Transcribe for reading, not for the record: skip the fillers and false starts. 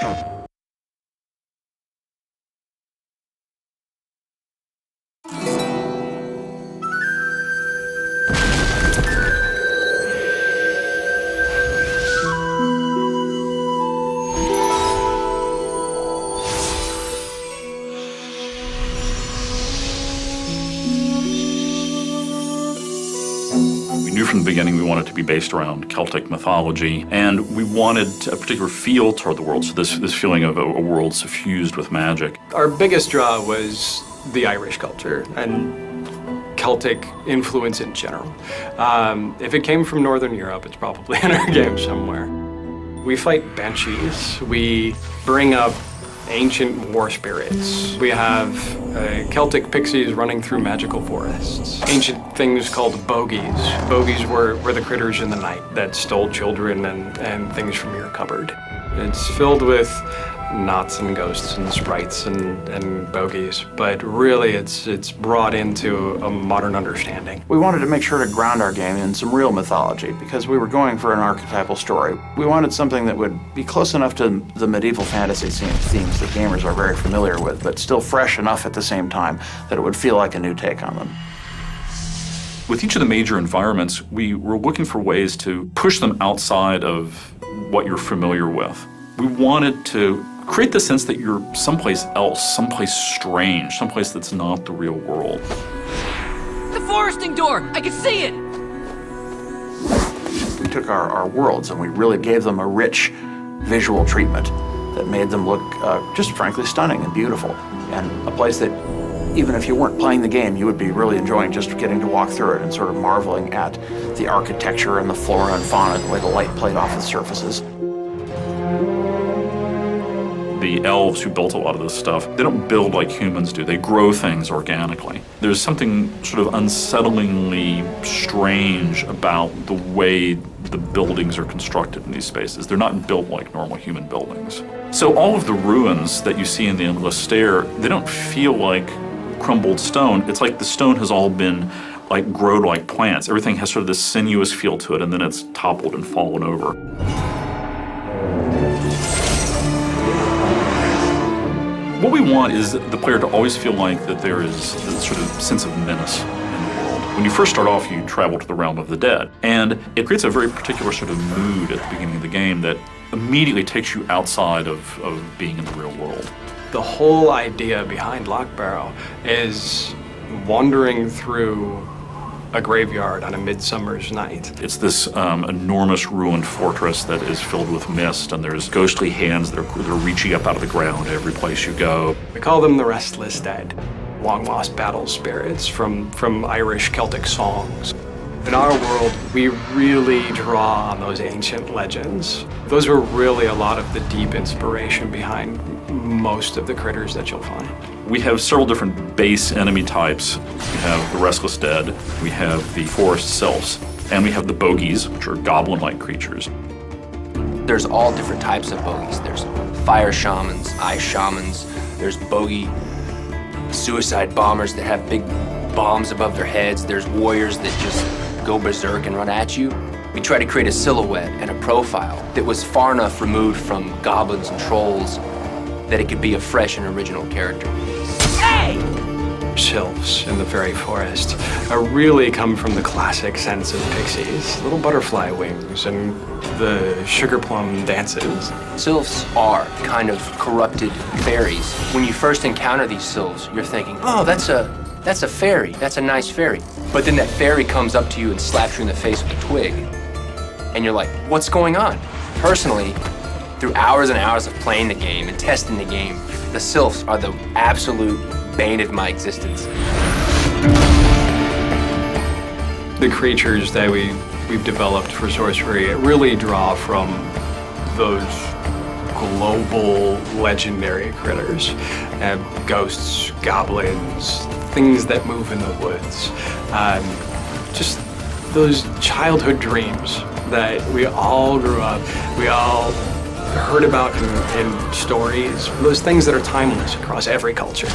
We knew from the beginning we wanted it to be based around Celtic mythology, and we wanted a particular feel toward the world, so this feeling of a world suffused with magic. Our biggest draw was the Irish culture and Celtic influence in general. If it came from Northern Europe, it's probably in our game somewhere. We fight banshees. We bring up ancient war spirits. We have Celtic pixies running through magical forests. Ancient things called bogies. Bogies were the critters in the night that stole children and things from your cupboard. It's filled with knots and ghosts and sprites and bogies, but really it's brought into a modern understanding. We wanted to make sure to ground our game in some real mythology because we were going for an archetypal story. We wanted something that would be close enough to the medieval fantasy themes that gamers are very familiar with, but still fresh enough at the same time that it would feel like a new take on them. With each of the major environments, we were looking for ways to push them outside of what you're familiar with. We wanted to create the sense that you're someplace else, someplace strange, someplace that's not the real world. The foresting door! I can see it! We took our worlds and we really gave them a rich visual treatment that made them look just frankly stunning and beautiful. And a place that even if you weren't playing the game, you would be really enjoying just getting to walk through it and sort of marveling at the architecture and the flora and fauna, the way the light played off the surfaces. The elves who built a lot of this stuff, they don't build like humans do. They grow things organically. There's something sort of unsettlingly strange about the way the buildings are constructed in these spaces. They're not built like normal human buildings. So all of the ruins that you see in the Endless Stair, they don't feel like crumbled stone. It's like the stone has all been like grown like plants. Everything has sort of this sinuous feel to it, and then it's toppled and fallen over. What we want is the player to always feel like that there is this sort of sense of menace in the world. When you first start off, you travel to the realm of the dead, and it creates a very particular sort of mood at the beginning of the game that immediately takes you outside of being in the real world. The whole idea behind Lockbarrow is wandering through a graveyard on a midsummer's night. It's this enormous ruined fortress that is filled with mist, and there's ghostly hands that are reaching up out of the ground every place you go. We call them the Restless Dead, long-lost battle spirits from Irish Celtic songs. In our world, we really draw on those ancient legends. Those were really a lot of the deep inspiration behind most of the critters that you'll find. We have several different base enemy types. We have the Restless Dead, we have the Forest Sylphs, and we have the Bogies, which are goblin-like creatures. There's all different types of bogies. There's fire shamans, ice shamans, there's bogey suicide bombers that have big bombs above their heads, there's warriors that just go berserk and run at you. We tried to create a silhouette and a profile that was far enough removed from goblins and trolls that it could be a fresh and original character. Hey! Sylphs in the fairy forest really come from the classic sense of pixies. Little butterfly wings and the sugar plum dances. Sylphs are kind of corrupted fairies. When you first encounter these sylphs, you're thinking, oh, that's a fairy, that's a nice fairy. But then that fairy comes up to you and slaps you in the face with a twig. And you're like, what's going on? Personally, through hours and hours of playing the game and testing the game, the sylphs are the absolute bane of my existence. The creatures that we've developed for Sorcery really draw from those global legendary critters. Ghosts, goblins, things that move in the woods. Just those childhood dreams that we all grew up, we all heard about in stories, those things that are timeless across every culture.